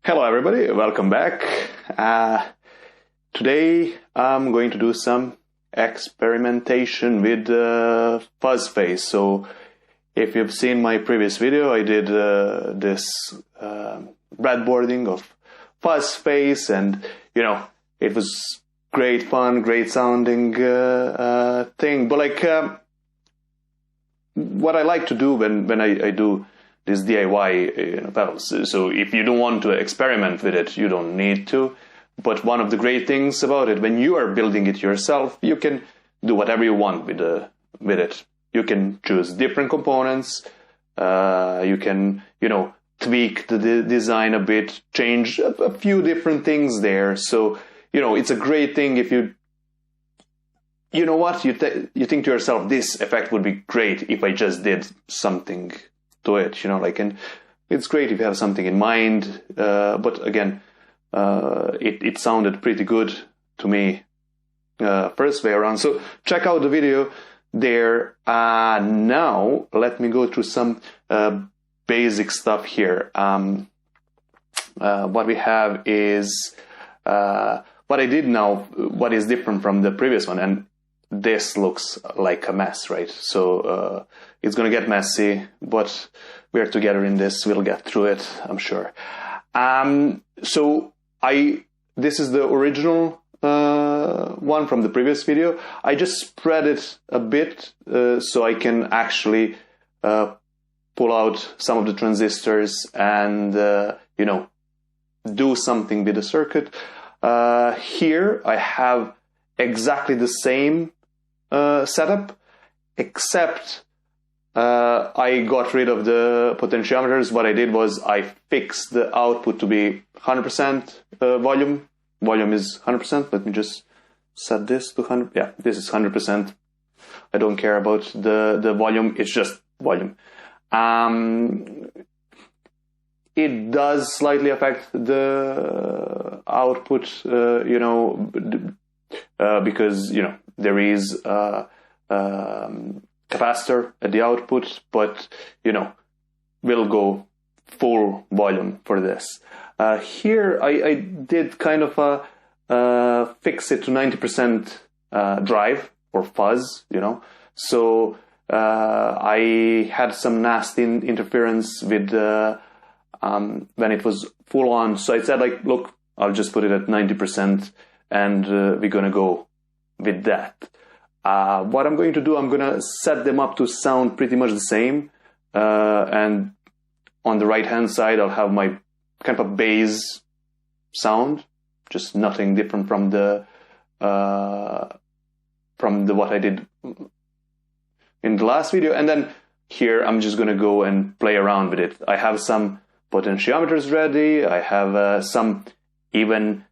Hello everybody, welcome back. Today I'm going to do some experimentation with Fuzz Face. So if you've seen my previous video, I did this breadboarding of Fuzz Face, and it was great fun, great sounding thing. But what I like to do when I do this DIY pedals. So if you don't want to experiment with it, you don't need to. But one of the great things about it, when you are building it yourself, you can do whatever you want with it. You can choose different components. You can, tweak the design a bit, change a few different things there. So, it's a great thing if you think to yourself, this effect would be great if I just did something to it, and it's great if you have something in mind, but again, it sounded pretty good to me first way around. So check out the video there. Now let me go through some basic stuff here. What we have is what I did now, what is different from the previous one, and this looks like a mess, right? So it's gonna get messy, but we're together in this. We'll get through it, I'm sure. So this is the original one from the previous video. I just spread it a bit so I can actually pull out some of the transistors and do something with the circuit. Here I have exactly the same setup, except I got rid of the potentiometers. What I did was I fixed the output to be 100% volume. Volume is 100%. Let me just set this to 100. Yeah, this is 100%. I don't care about the volume. It's just volume. It does slightly affect the output, because there is a capacitor at the output, but we'll go full volume for this. Here I did kind of fix it to 90% drive or fuzz, so I had some nasty interference with when it was full on. So I said, look, I'll just put it at 90%, and we're gonna go with that. What I'm going to do, I'm gonna set them up to sound pretty much the same, and on the right hand side I'll have my kind of bass sound, just nothing different from the what I did in the last video. And then here I'm just gonna go and play around with it. I have some potentiometers ready. I have some even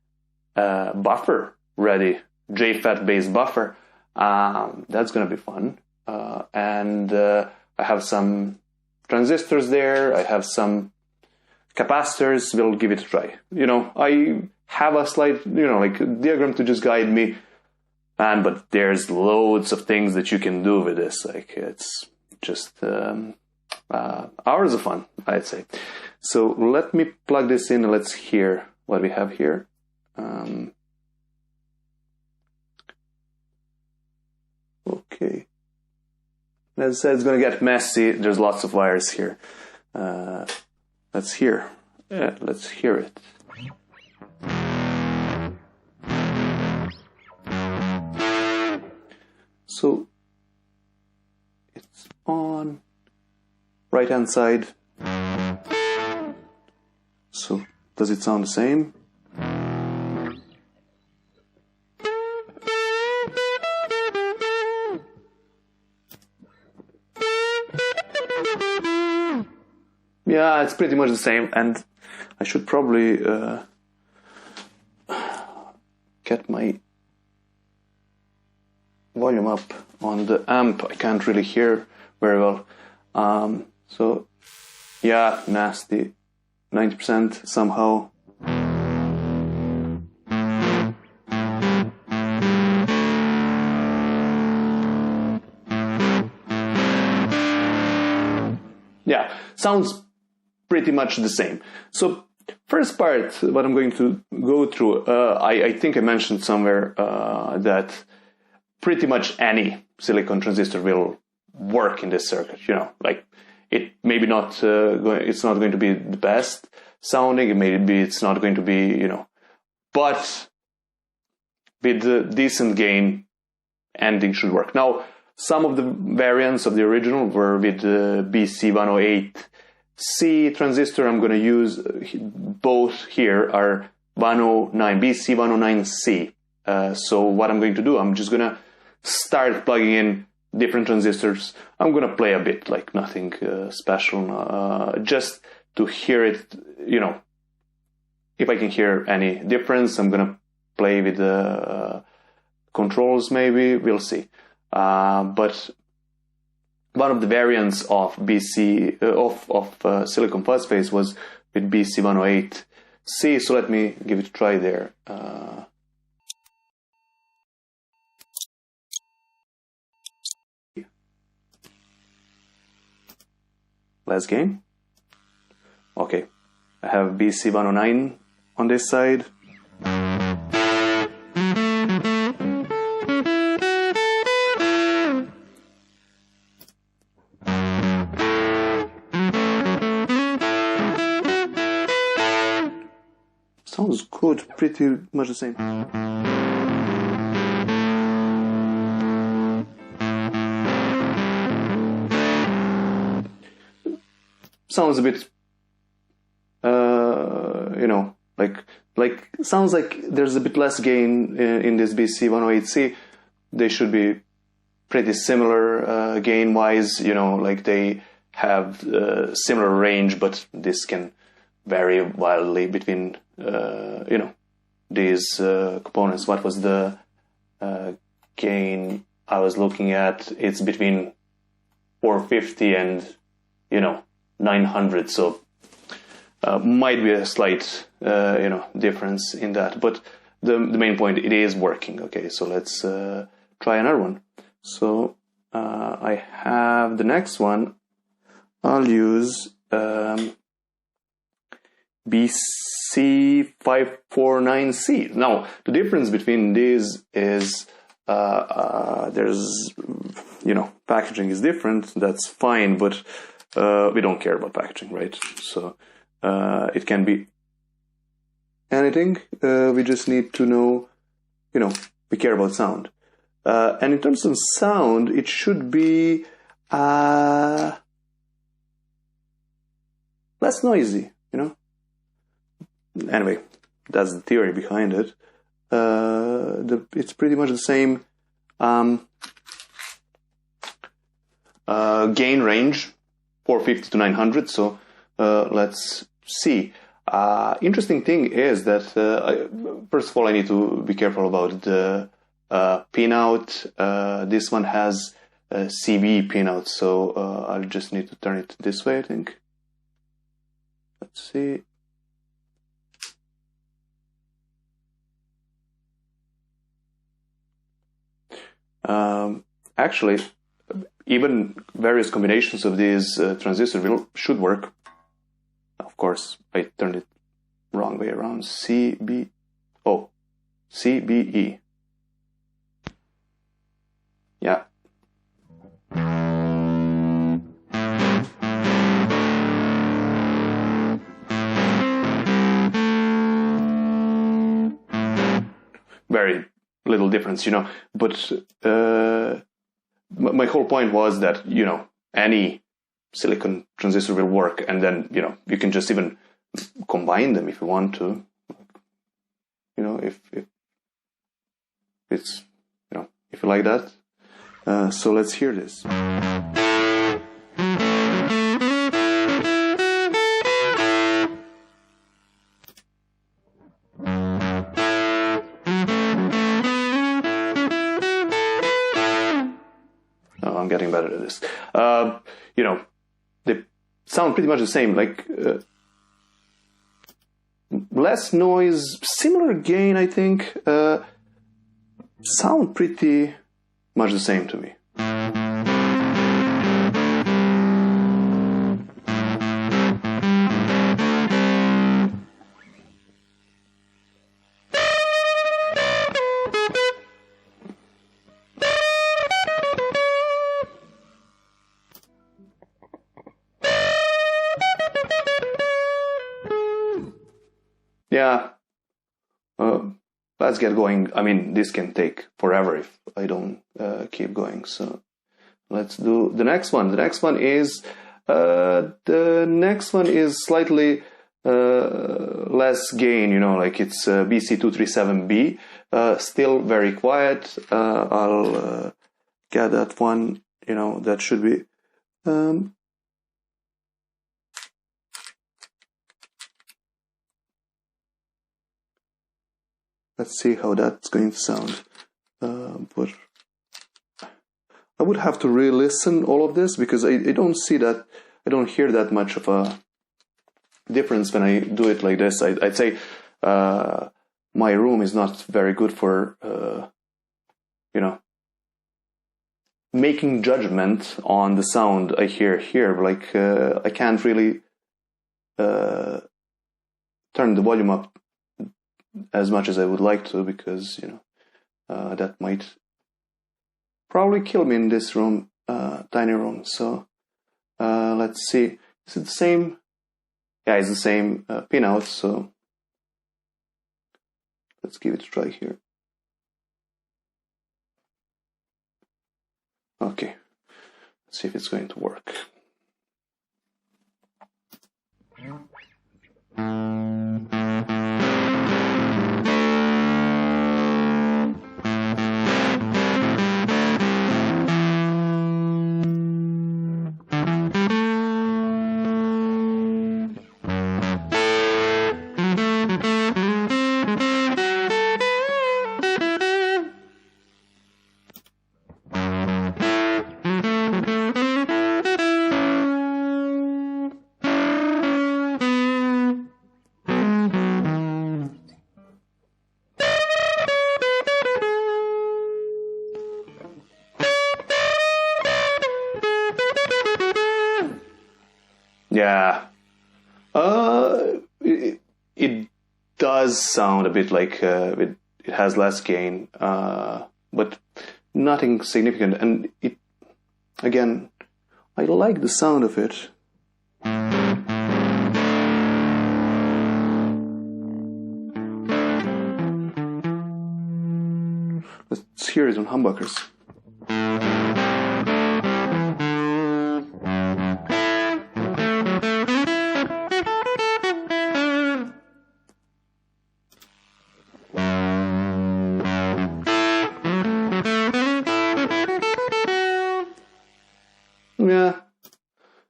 buffer ready, JFET based buffer. That's gonna be fun. And I have some transistors there. I have some capacitors. We'll give it a try. I have a slight, diagram to just guide me. But there's loads of things that you can do with this. It's just hours of fun, I'd say. So let me plug this in and let's hear what we have here. Okay. As I said, it's going to get messy. There's lots of wires here. Let's hear. Yeah, let's hear it. So it's on right hand side. So does it sound the same? Yeah, it's pretty much the same, and I should probably get my volume up on the amp. I can't really hear very well. So yeah, nasty 90% somehow. Yeah, sounds pretty much the same. So first part, what I'm going to go through, I think I mentioned somewhere that pretty much any silicon transistor will work in this circuit. Like it maybe not it's not going to be the best sounding, maybe it's not going to be, but with the decent gain, anything should work. Now, some of the variants of the original were with the BC108C transistor. I'm going to use both here are BC109C. So what I'm going to do, I'm just going to start plugging in different transistors. I'm going to play a bit, like nothing special, just to hear it, if I can hear any difference. I'm going to play with the controls, maybe, we'll see. But one of the variants of silicon Fuzz Face was with BC108C, so let me give it a try there. Less gain. Okay, I have BC109 on this side. Sounds good, pretty much the same. Sounds a bit, sounds like there's a bit less gain in this BC108C. They should be pretty similar gain-wise, like they have similar range, but this can vary wildly between, these components. What was the gain I was looking at? It's between 450 and, 900, so might be a slight, difference in that. But the main point, it is working. Okay, so let's try another one. So I have the next one. I'll use BC549C. Now, the difference between these is there's, packaging is different. That's fine, but we don't care about packaging, right? So it can be anything. We just need to know, we care about sound. And in terms of sound, it should be less noisy, Anyway, that's the theory behind it. It's pretty much the same gain range, 450 to 900. So let's see. Interesting thing is that first of all, I need to be careful about the pinout. This one has a CB pinout, so I'll just need to turn it this way, I think. Let's see. Actually, even various combinations of these transistors should work. Of course, I turned it wrong way around. CBE. Yeah. Very little difference, but my whole point was that, any silicon transistor will work, and then, you can just even combine them if you want to, if it's, if you like that. So let's hear this. I'm getting better at this. They sound pretty much the same, like less noise, similar gain, I think. Sound pretty much the same to me. Yeah. Let's get going. I mean, this can take forever if I don't keep going. So let's do the next one. The next one is slightly less gain. You know, like it's BC237B. Still very quiet. I'll get that one. You know, that should be. Let's see how that's going to sound. But I would have to re-listen all of this because I don't see that, I don't hear that much of a difference when I do it like this. I'd say my room is not very good for, you know, making judgment on the sound I hear here. Like I can't really turn the volume up as much as I would like to, because, you know, that might probably kill me in this room, tiny room. So let's see, is it the same? Yeah, it's the same pin out, so let's give it a try here. Okay, let's see if it's going to work. Yeah, it does sound a bit like it has less gain, but nothing significant. And it, again, I like the sound of it. Let's hear it on humbuckers. Yeah,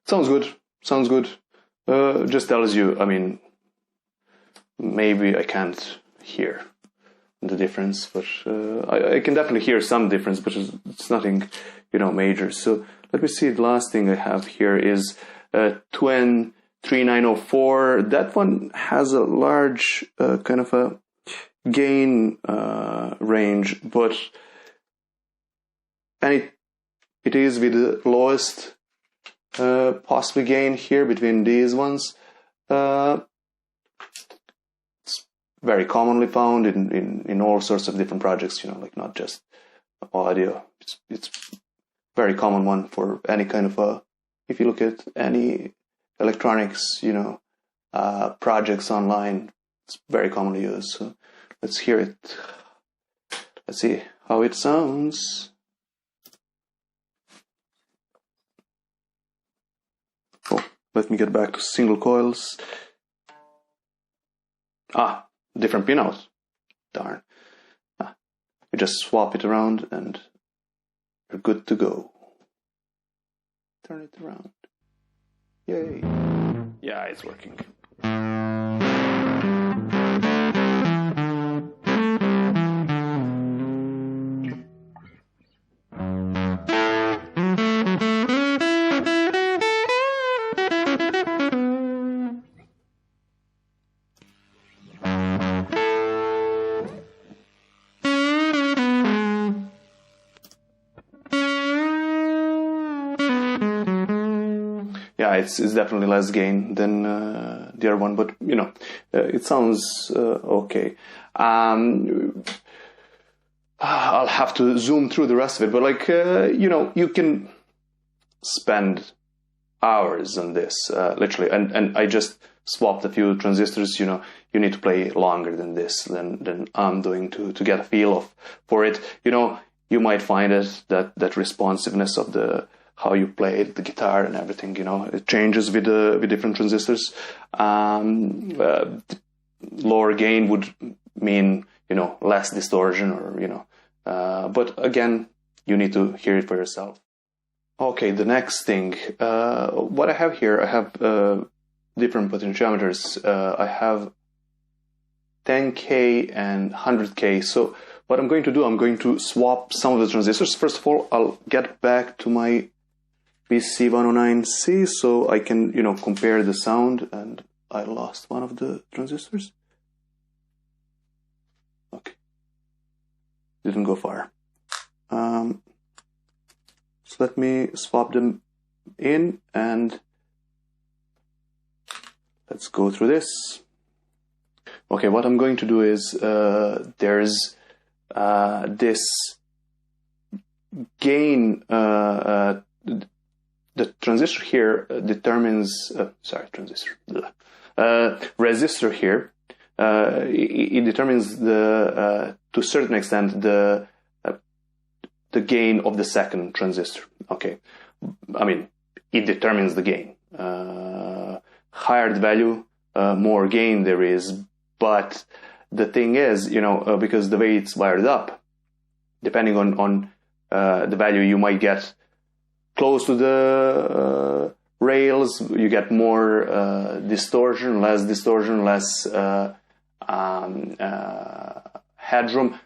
sounds good. Sounds good. Just tells you, I mean, maybe I can't hear the difference, but I can definitely hear some difference, but it's nothing, you know, major. So let me see. The last thing I have here is Twin 3904. That one has a large kind of a gain range, but and it is with the lowest possible gain here between these ones. It's very commonly found in all sorts of different projects, you know, like not just audio. It's very common one for any kind of if you look at any electronics, you know, projects online, it's very commonly used. So let's hear it. Let's see how it sounds. Oh, let me get back to single coils. Ah, different pin out. Darn. You just swap it around and you're good to go. Turn it around. Yay. Yeah, it's working. Yeah, it's definitely less gain than the other one, but you know, it sounds okay. I'll have to zoom through the rest of it, but like you know, you can spend hours on this, literally, and I just swapped a few transistors. You know, you need to play longer than this than I'm doing to get a feel for it. You know, you might find it that responsiveness of how you play the guitar and everything, you know, it changes with different transistors. Lower gain would mean, you know, less distortion, or, you know, but again, you need to hear it for yourself. Okay, the next thing, what I have here, I have different potentiometers. I have 10K and 100K. So what I'm going to do, I'm going to swap some of the transistors. First of all, I'll get back to my BC109C so I can, you know, compare the sound. And I lost one of the transistors. Okay, didn't go far. So let me swap them in and let's go through this. Okay, what I'm going to do is there's this gain, the transistor here determines, resistor here, it determines to a certain extent the gain of the second transistor. Okay, I mean, it determines the gain. Higher the value, more gain there is. But the thing is, you know, because the way it's wired up, depending on the value, you might get close to the rails, you get more distortion, less headroom.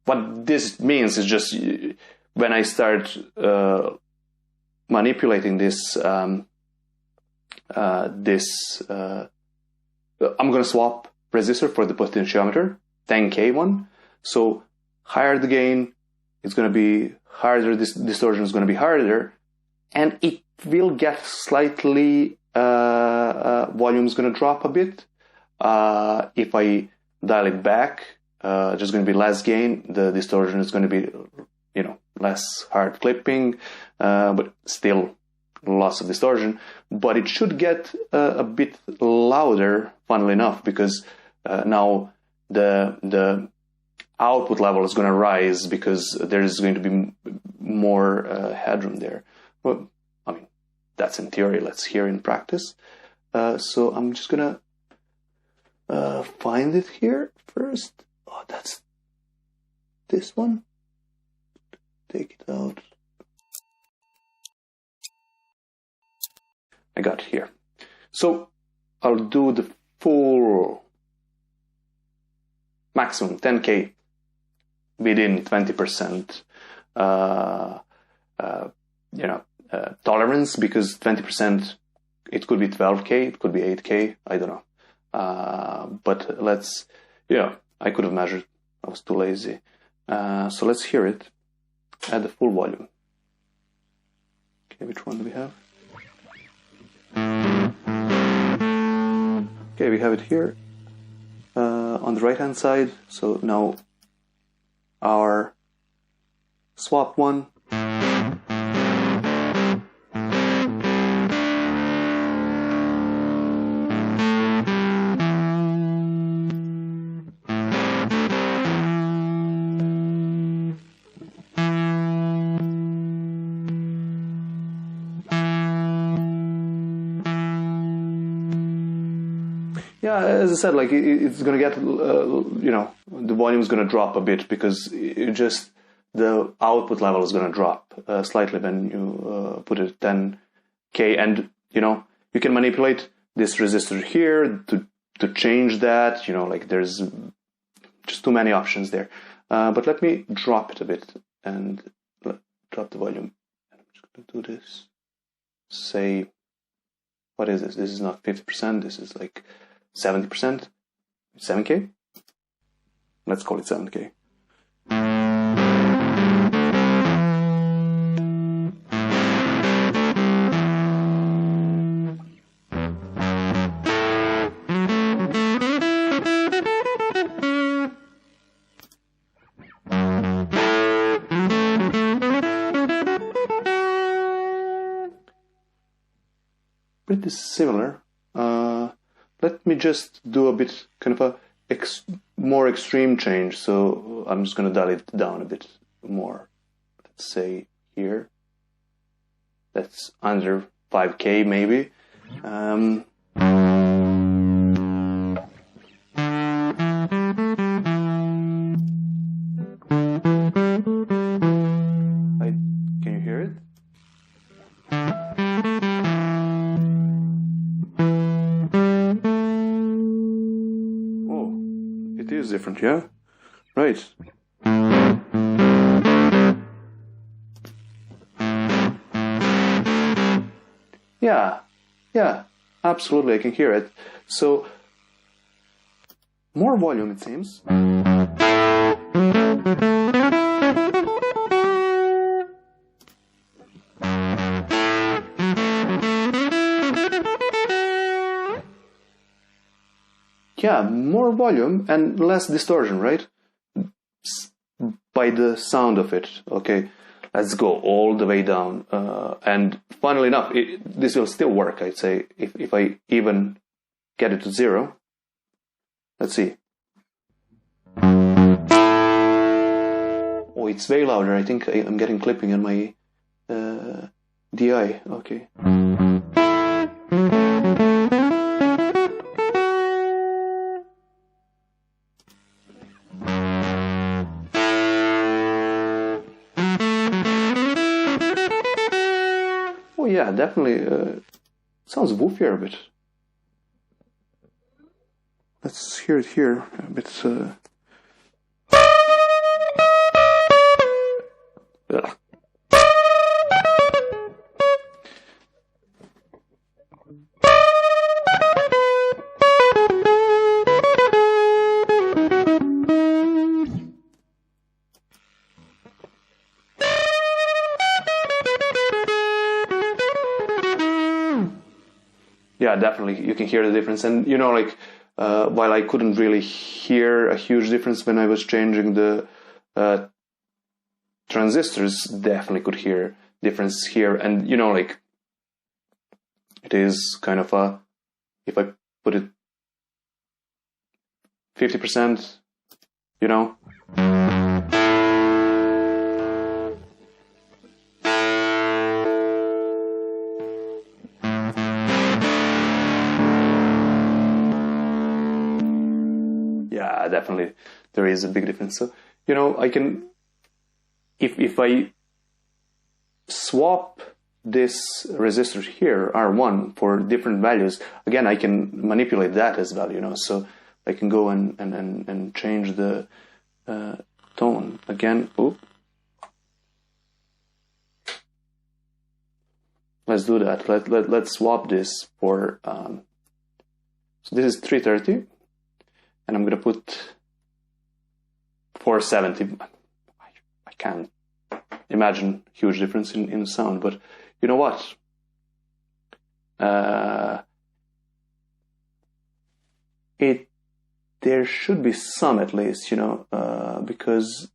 What this means is just when I start manipulating this, I'm going to swap resistor for the potentiometer, 10K one. So higher the gain, it's going to be harder, this distortion is going to be harder, and it will get slightly, volume is going to drop a bit. If I dial it back, there's going to be less gain, the distortion is going to be, you know, less hard clipping, but still lots of distortion, but it should get a bit louder, funnily enough, because now the output level is going to rise because there is going to be more headroom there. Well, I mean, that's in theory. Let's hear in practice. So I'm just going to find it here first. Oh, that's this one. Take it out. I got it here. So I'll do the full maximum 10K within 20% tolerance, because 20%, it could be 12K, it could be 8K, I don't know. But let's, I could have measured, I was too lazy. So let's hear it at the full volume. Okay, which one do we have? Okay, we have it here on the right hand side. So now our swap one. Yeah, as I said, like it's going to get, the volume is going to drop a bit because the output level is going to drop slightly when you put it 10K, and you can manipulate this resistor here to change that. There's just too many options there. But let me drop it a bit and drop the volume. I'm just going to do this. Say, what is this? This is not 50%. This is like 70%, 7K. Let's call it 7K. pretty similar. Let me just do a bit kind of a more extreme change. So I'm just going to dial it down a bit more. Let's say here. That's under 5K maybe. Can you hear it? Oh, it is different, yeah? Right. Yeah, absolutely, I can hear it. So, more volume, it seems. Yeah, more volume and less distortion, right? By the sound of it. Okay, let's go all the way down. And funnily enough, this will still work, I'd say, if I even get it to 0. Let's see. Oh, it's way louder. I think I'm getting clipping on my DI. Okay. Oh yeah, definitely. Sounds woofier a bit. Let's hear it here a bit. Yeah, definitely, you can hear the difference. And you know, like, while I couldn't really hear a huge difference when I was changing the transistors, definitely could hear difference here. And you know, like, it is kind of a, if I put it 50%, you know. Yeah, definitely, there is a big difference. So, you know, I can, if I swap this resistor here, R1, for different values, again, I can manipulate that as well, you know, so I can go and change the tone again. Oop. Let's do that. Let's swap this for, so this is 330. And I'm going to put 470. I can't imagine huge difference in sound, but you know what? There should be some, at least, you know, because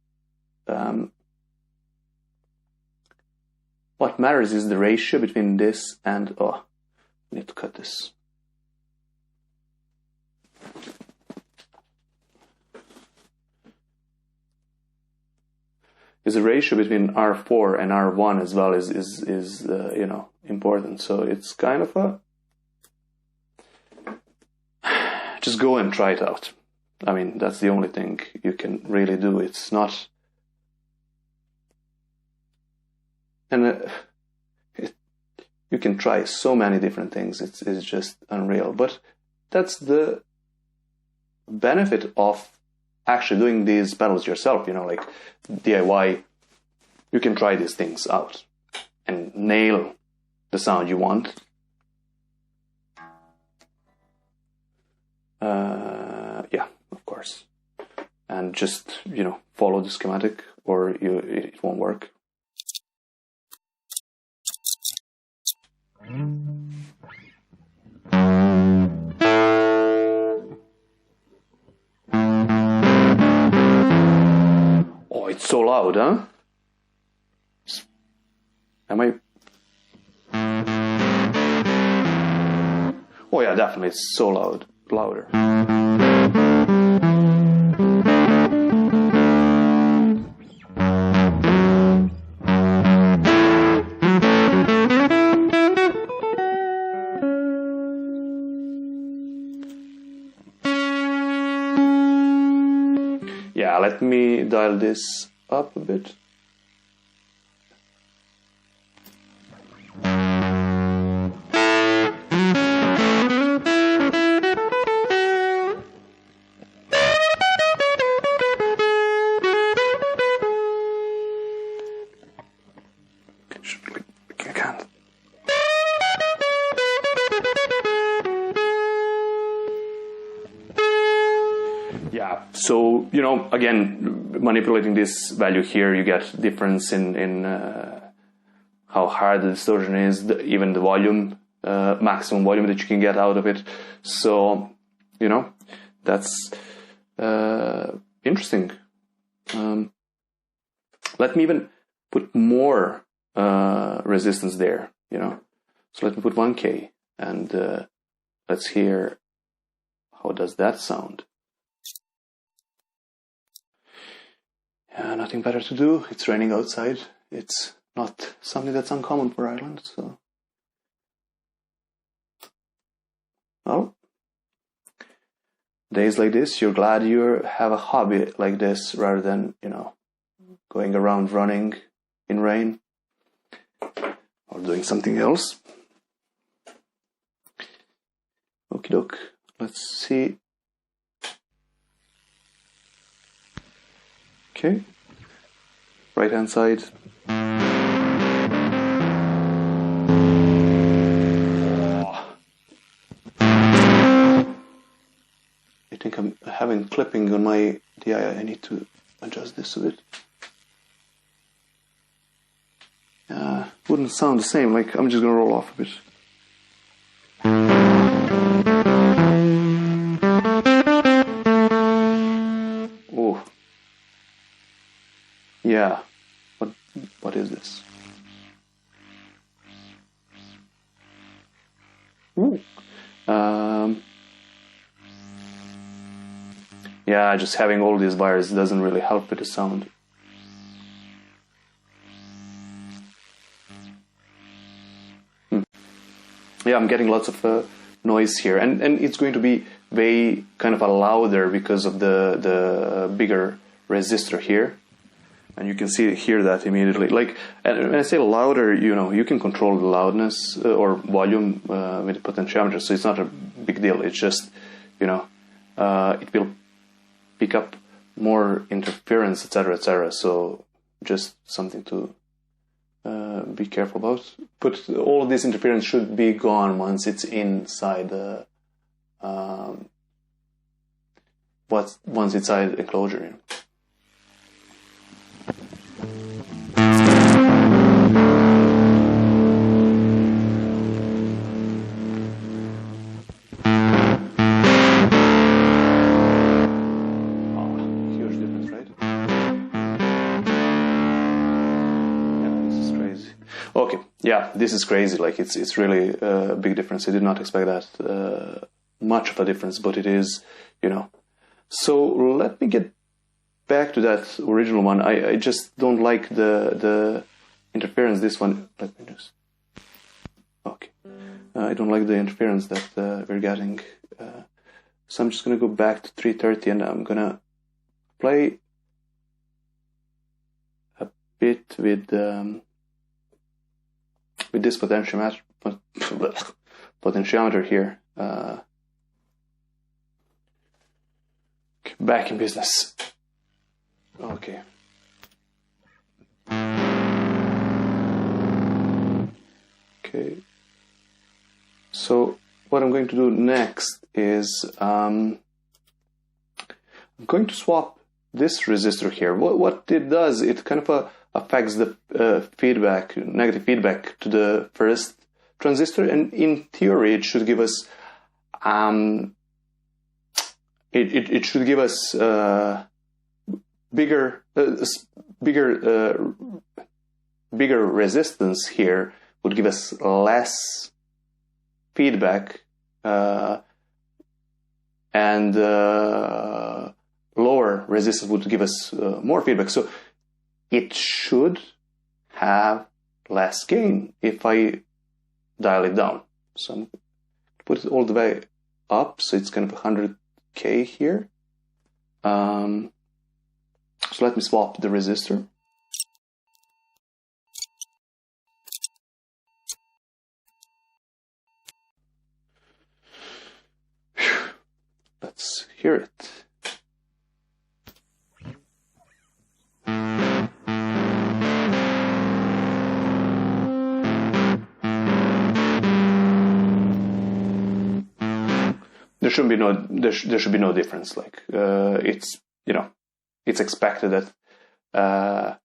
what matters is the ratio between this and, oh, I need to cut this. Is the ratio between R4 and R1 as well is you know, important. So it's kind of a, just go and try it out. I mean, that's the only thing you can really do. It's not, and you can try so many different things. It's just unreal. But that's the benefit of actually doing these pedals yourself, you know, like DIY. You can try these things out and nail the sound you want. Yeah, of course. And just, you know, follow the schematic or it won't work. Oh, it's so loud, huh? Am I? Oh yeah, definitely, it's so louder. Yeah, let me dial this up a bit. I can't. Yeah, so, you know, again, manipulating this value here, you get difference in how hard the distortion is, even the volume, maximum volume that you can get out of it. So, you know, that's interesting. Let me even put more resistance there, you know. So let me put 1K, and let's hear how does that sound. Yeah, nothing better to do. It's raining outside. It's not something that's uncommon for Ireland, so. Well, days like this, you're glad you have a hobby like this rather than, you know, going around running in rain or doing something else. Okie doke. Let's see. Okay. Right hand side. I think I'm having clipping on my DI. I need to adjust this a bit. Wouldn't sound the same. Like, I'm just gonna roll off a bit. Oh, yeah. What is this? Ooh. Yeah, just having all these wires doesn't really help with the sound. Yeah, I'm getting lots of noise here, and it's going to be way kind of a louder because of the bigger resistor here, and you can hear that immediately. Like, and when I say louder, you know, you can control the loudness or volume with the potentiometer, so it's not a big deal. It's just, you know, it will pick up more interference, etc., etc. So just something to be careful about. But all of this interference should be gone once it's inside the once inside the enclosure. Huge difference, right? Yeah, this is crazy. Okay, yeah, this is crazy. Like, it's really a big difference. I did not expect that much of a difference, but it is, you know. So let me get back to that original one. I just don't like the interference. This one, let me just. Okay, I don't like the interference that we're getting. So I'm just gonna go back to 330, and I'm gonna play a bit with this potentiometer here. Back in business. Okay. Okay. So what I'm going to do next is I'm going to swap this resistor here. What it does, it kind of affects the feedback, negative feedback to the first transistor, and in theory it should give us it should give us bigger resistance here would give us less feedback and lower resistors would give us more feedback. So it should have less gain if I dial it down. So I'm put it all the way up, so it's kind of 100K here. So let me swap the resistor. Let's hear it. There should be no difference. Like it's it's expected that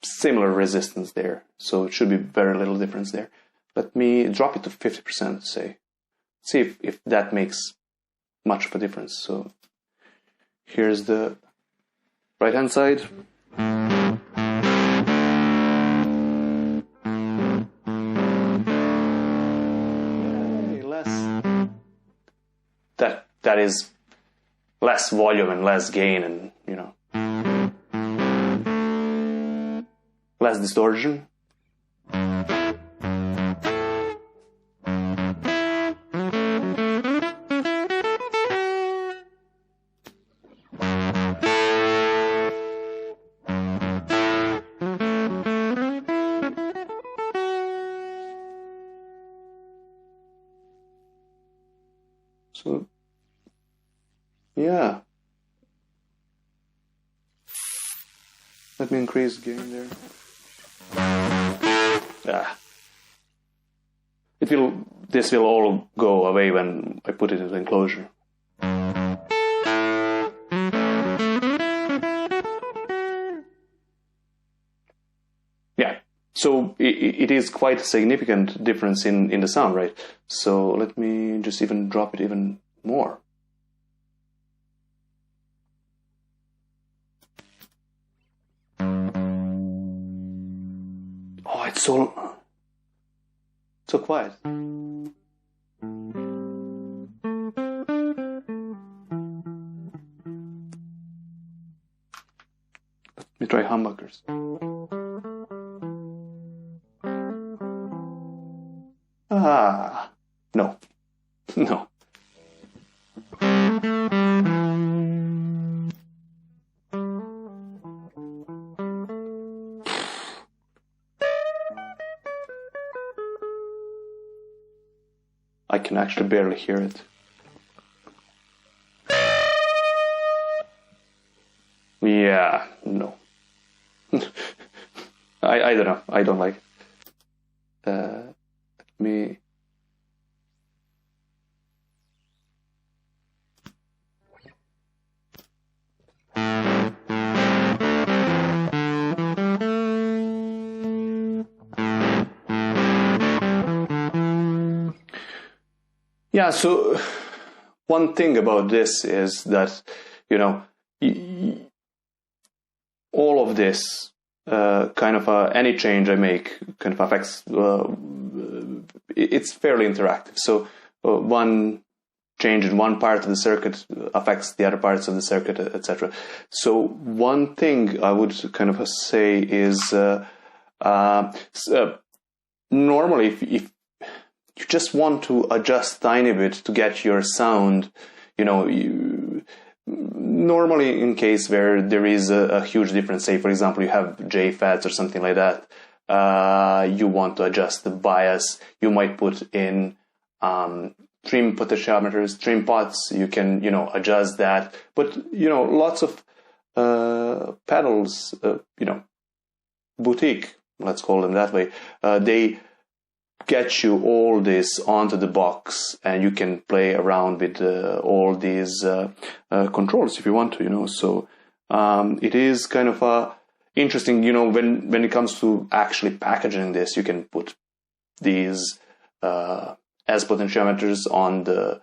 similar resistance there, so it should be very little difference there. Let me drop it to 50%. Say, see if that makes much of a difference. So here's the right hand side. That is less volume and less gain, and less distortion. So yeah, let me increase gain there. This will all go away when I put it in the enclosure. Yeah, so it is quite a significant difference in the sound, right? So let me just even drop it even more. Oh, it's so quiet. Let me try humbuckers. No. No. I can actually barely hear it. Yeah, no. I don't know. I don't like it. Let me... Yeah, so one thing about this is that, all of this kind of any change I make kind of affects, it's fairly interactive. So one change in one part of the circuit affects the other parts of the circuit, etc. So one thing I would kind of say is normally if you just want to adjust tiny bit to get your sound, normally in case where there is a huge difference, say for example you have JFETs or something like that, you want to adjust the bias, you might put in trim potentiometers, trim pots, you can adjust that, but lots of pedals, boutique, let's call them that way, they get you all this onto the box, and you can play around with all these controls if you want to, So it is kind of interesting, when it comes to actually packaging this, you can put these as potentiometers on the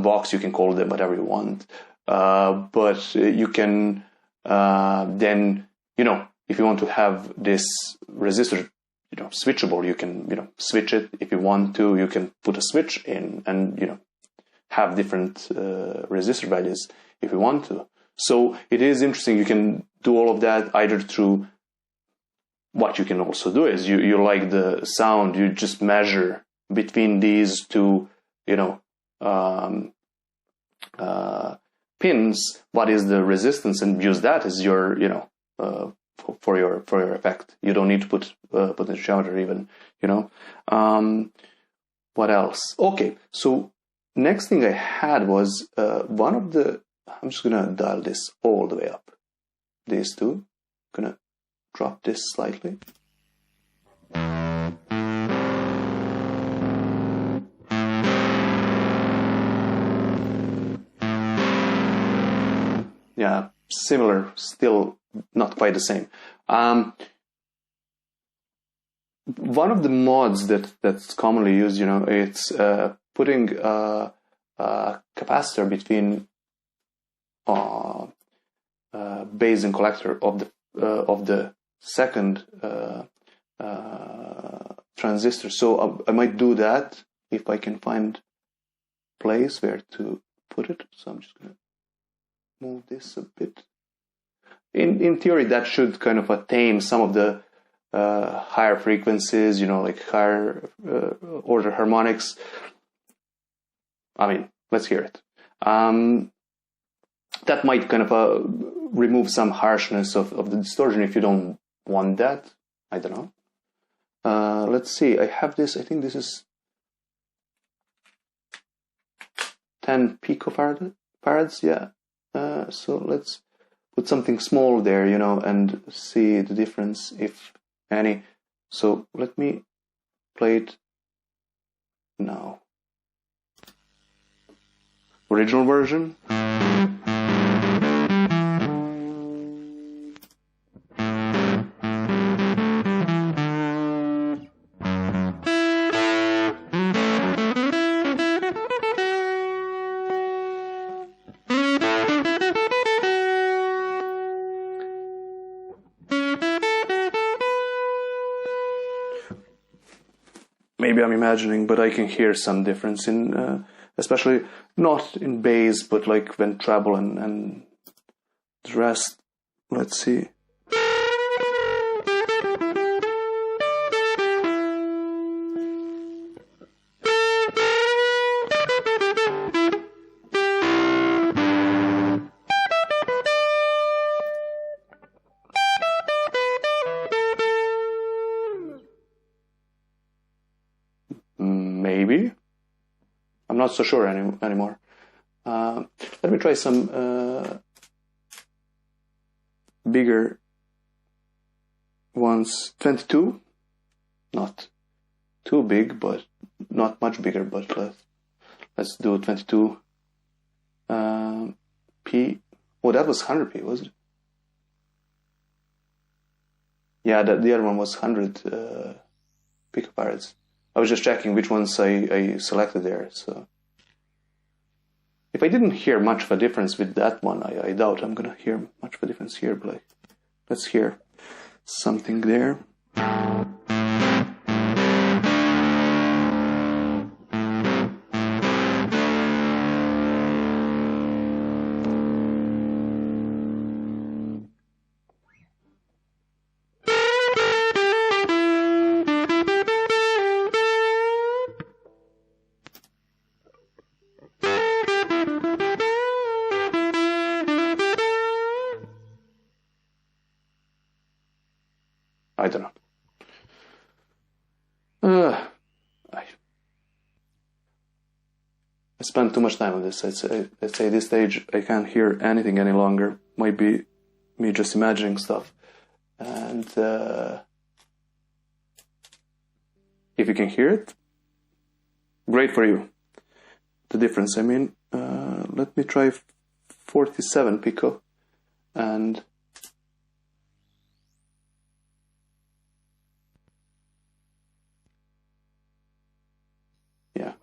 box. You can call them whatever you want, but you can then, if you want to have this resistor switchable. You can switch it if you want to. You can put a switch in and have different resistor values if you want to. So it is interesting. You can do all of that either through what you can also do is you like the sound, you just measure between these two pins what is the resistance and use that as your for your effect. You don't need to put potentiometer even. What else? Okay, so next thing I had was one of the. I'm just gonna dial this all the way up. These two. Gonna drop this slightly. Yeah, similar, still not quite the same. One of the mods that's commonly used, it's putting a capacitor between base and collector of the second transistor. So I might do that if I can find place where to put it. So I'm just gonna move this a bit. In theory, that should kind of attain some of the higher frequencies, like higher order harmonics. I mean, let's hear it. That might kind of remove some harshness of the distortion if you don't want that. I don't know. Let's see. I have this. I think this is 10 picofarads. Yeah. So let's put something small there, and see the difference, if any. So let me play it now. Original version. Maybe I'm imagining, but I can hear some difference in, especially not in bass, but like when treble and the rest. Let's see. Maybe. I'm not so sure anymore. Let me try some bigger ones. 22. Not too big, but not much bigger. But let's do 22 P. Oh, that was 100 P, was it? Yeah, the other one was 100 picofarads. I was just checking which ones I selected there. So if I didn't hear much of a difference with that one, I doubt I'm gonna hear much of a difference here. But let's hear something there. I don't know. I spent too much time on this. I'd say at this stage I can't hear anything any longer. Might be me just imagining stuff. And if you can hear it, great for you. The difference, I mean, let me try 47 pico and yeah.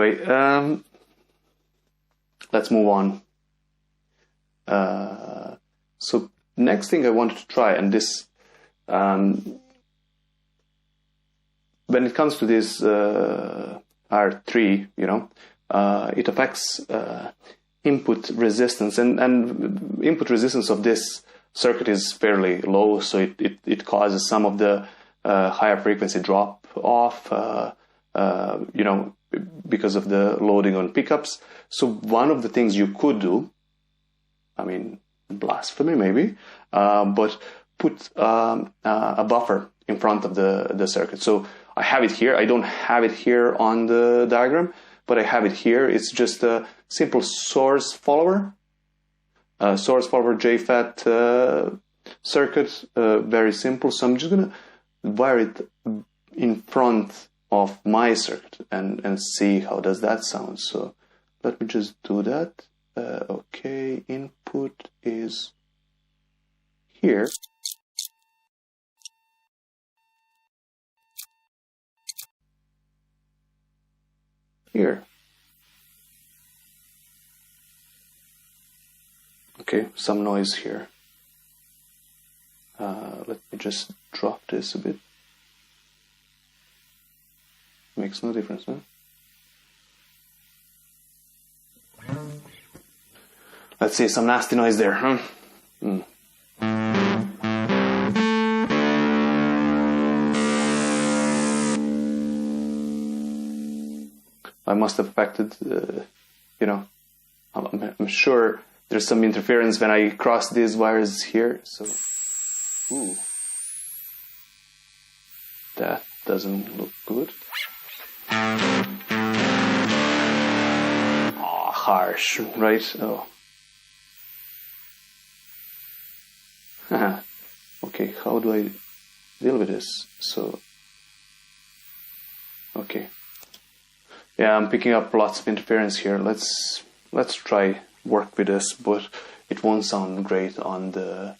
Anyway, let's move on. So next thing I wanted to try, and this, when it comes to this R3, it affects input resistance, and input resistance of this circuit is fairly low, so it causes some of the higher frequency drop off, because of the loading on pickups. So one of the things you could do, I mean, blasphemy maybe, but put a buffer in front of the circuit. So I have it here. I don't have it here on the diagram, but I have it here. It's just a simple source follower JFET circuit, very simple. So I'm just gonna wire it in front of my circuit and see how does that sound. So let me just do that. Okay, input is here. Here. Okay, some noise here. Let me just drop this a bit. Makes no difference, huh? Let's see, some nasty noise there, huh? I must have affected, I'm sure there's some interference when I cross these wires here, so, ooh, that doesn't look good. Oh, harsh, right? Oh. Okay, how do I deal with this? So, okay. Yeah, I'm picking up lots of interference here. Let's try work with this, but it won't sound great on the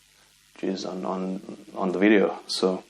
on the video. So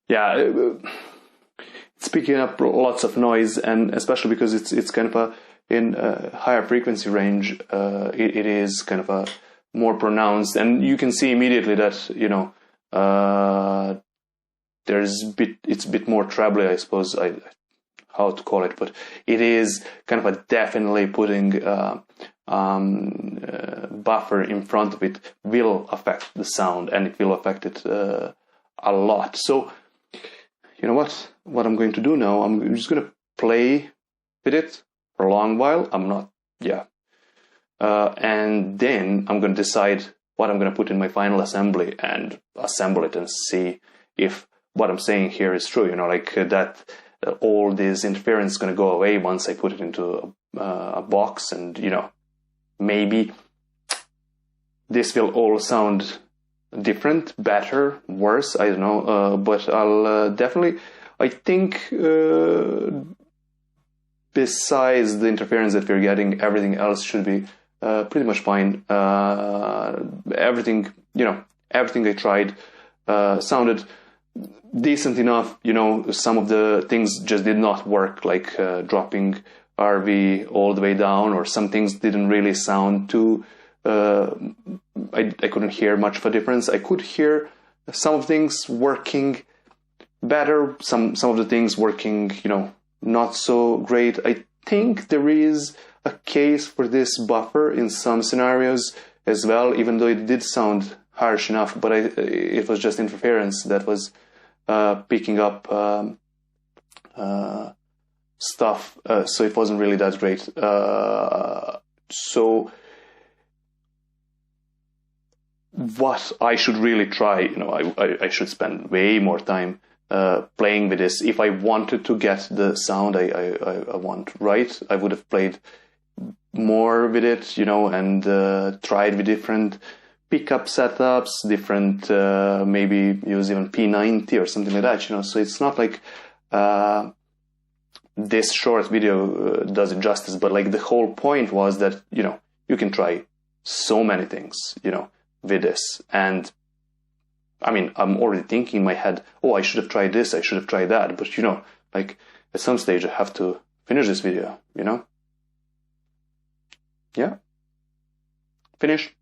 yeah, it's picking up lots of noise, and especially because it's kind of in a higher frequency range, it is kind of a more pronounced, and you can see immediately that it's a bit more trebly, I suppose, how to call it, but it is kind of a definitely putting buffer in front of it will affect the sound, and it will affect it a lot. So you know what I'm going to do now, I'm just going to play with it for a long while. And then I'm going to decide what I'm going to put in my final assembly and assemble it and see if what I'm saying here is true, that all this interference is going to go away once I put it into a box, and maybe this will all sound different, better, worse, I don't know, but I'll definitely, I think, besides the interference that we're getting, everything else should be pretty much fine. Everything I tried sounded decent enough. Some of the things just did not work, like dropping RV all the way down, or some things didn't really sound too I couldn't hear much of a difference. I could hear some of things working better, some of the things working, not so great. I think there is a case for this buffer in some scenarios as well, even though it did sound harsh enough, but it was just interference that was picking up stuff, so it wasn't really that great. So what I should really try, you know, I should spend way more time playing with this. If I wanted to get the sound I want right, I would have played more with it, you know, and tried with different pickup setups, different maybe use even P90 or something like that, you know. So it's not like this short video does it justice, but like the whole point was that, you know, you can try so many things, you know, with this. And I mean, I'm already thinking in my head, oh, I should have tried this, I should have tried that. But, you know, like at some stage I have to finish this video, you know? Yeah. Finish.